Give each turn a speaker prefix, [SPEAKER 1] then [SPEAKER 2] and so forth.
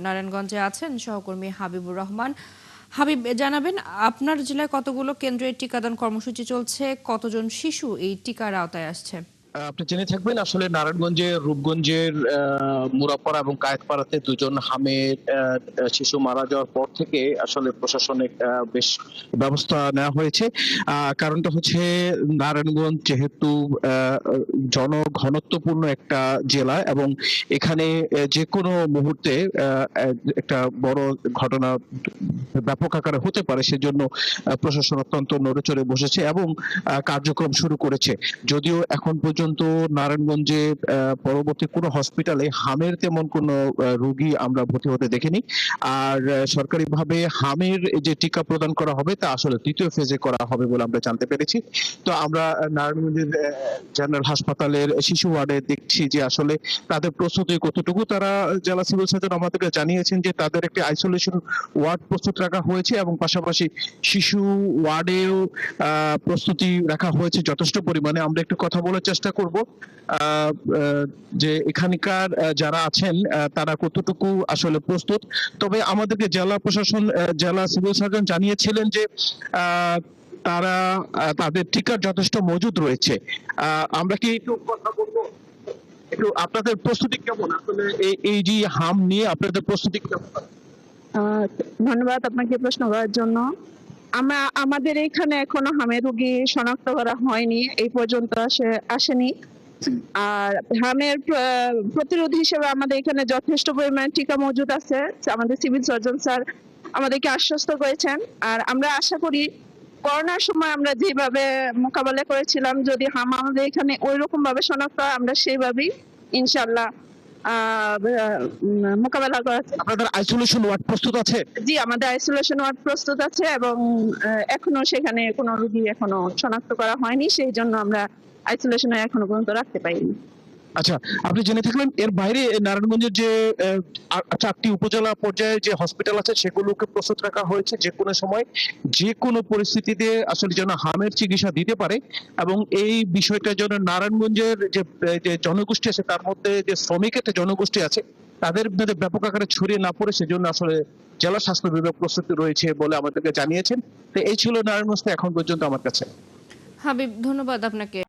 [SPEAKER 1] নারায়ণগঞ্জে আছেন সহকর্মী হাবিবুর রহমান। হাবিব, জানাবেন আপনার জেলায় কতগুলো কেন্দ্রে টিকাদান কর্মসূচি চলছে, কতজন শিশু এই টিকার আওতায় আসছে?
[SPEAKER 2] আপনি জেনে থাকবেন আসলে নারায়ণগঞ্জের রূপগঞ্জের মুরাপাড়া এবং কায়েতপাড়াতে দুজন হামের শিশু মারা যাওয়ার পর থেকে আসলে প্রশাসনিক বেশ ব্যবস্থা নেওয়া হয়েছে। কারণটা হচ্ছে নারায়ণগঞ্জ যেহেতু জনঘনত্বপূর্ণ একটা জেলা এবং এখানে যে কোনো মুহূর্তে একটা বড় ঘটনা ব্যাপক আকারে হতে পারে, সেজন্য প্রশাসন অত্যন্ত নড়েচড়ে বসেছে এবং কার্যক্রম শুরু করেছে। যদিও এখন পর্যন্ত নারায়ণগঞ্জে পরবর্তী কোনো হসপিটালে হামের তেমন কোনো রোগী আমরা ভর্তি হতে দেখিনি। আর সরকারিভাবে হামের যে টিকা প্রদান করা হবে তা আসলে তৃতীয় ফেজে করা হবে বলে আমরা জানতে পেরেছি। তো আমরা নারায়ণগঞ্জের জেনারেল হাসপাতালের শিশু ওয়ার্ডে দেখছি যে আসলে তাদের প্রস্তুতি কতটুকু। তারা জেলা সিভিল সার্জন আমাদেরকে জানিয়েছেন যে তাদের একটি আইসোলেশন ওয়ার্ড প্রস্তুত রাখা হয়েছে এবং পাশাপাশি শিশু ওয়ার্ডেও প্রস্তুতি রাখা হয়েছে যথেষ্ট পরিমাণে। আমরা একটু কথা বলার চেষ্টা করব যে এখানকার যারা আছেন তারা কতটুকু আসলে প্রস্তুত। তবে আমাদেরকে জেলা প্রশাসন, জেলা সিভিল সার্জন জানিয়েছিলেন যে তারা তাদের টিকার যথেষ্ট মজুদ রয়েছে। আমরা কি একটু কথা বলবো, একটু আপনাদের প্রস্তুতি কেমন আসলে এই যে হাম নিয়ে আপনাদের প্রস্তুতি কেমন?
[SPEAKER 3] ধন্যবাদ আপনাকে প্রশ্ন করার জন্য। আমাদের এখানে এখনো হামের রোগী শনাক্ত করা হয়নি, এই পর্যন্ত আসেনি। আর হামের প্রতিরোধী হিসেবে আমাদের এখানে যথেষ্ট পরিমাণে টিকা মজুদ আছে। আমাদের সিভিল সার্জন স্যার আমাদেরকে আশ্বস্ত করেছেন। আর আমরা আশা করি করোনার সময় আমরা যেভাবে মোকাবেলা করেছিলাম, যদি হাম আমাদের এখানে ওই রকম ভাবে শনাক্ত হয়, আমরা সেইভাবেই ইনশাল্লাহ মোকাবেলা করা।
[SPEAKER 2] আপনাদের আইসোলেশন ওয়ার্ড প্রস্তুত আছে?
[SPEAKER 3] জি, আমাদের আইসোলেশন ওয়ার্ড প্রস্তুত আছে এবং এখনো সেখানে কোনো রোগী এখনো শনাক্ত করা হয়নি, সেই জন্য আমরা আইসোলেশনে এখনো পর্যন্ত রাখতে পারিনি।
[SPEAKER 2] আচ্ছা, আপনি জেনে থাকলেন এর বাইরে নারায়ণগঞ্জের যে 4টি উপজেলা পর্যায়ে যে হসপিটাল আছে সেগুলোকে প্রস্তুত রাখা হয়েছে যে কোনো সময় যে কোনো পরিস্থিতিতে আসলে যেন হামের চিকিৎসা দিতে পারে। এবং এই বিষয়টা যেন নারায়ণগঞ্জের যে জনগোষ্ঠী আছে তার মধ্যে যে শ্রমিক একটা জনগোষ্ঠী আছে তাদের মধ্যে ব্যাপক আকারে ছড়িয়ে না পড়ে, সেজন্য আসলে জেলা স্বাস্থ্য বিভাগ প্রস্তুতি রয়েছে বলে আমাদেরকে জানিয়েছেন। তো এই ছিল নারায়ণগঞ্জ এখন পর্যন্ত আমার কাছে।
[SPEAKER 1] হাবিব, ধন্যবাদ আপনাকে।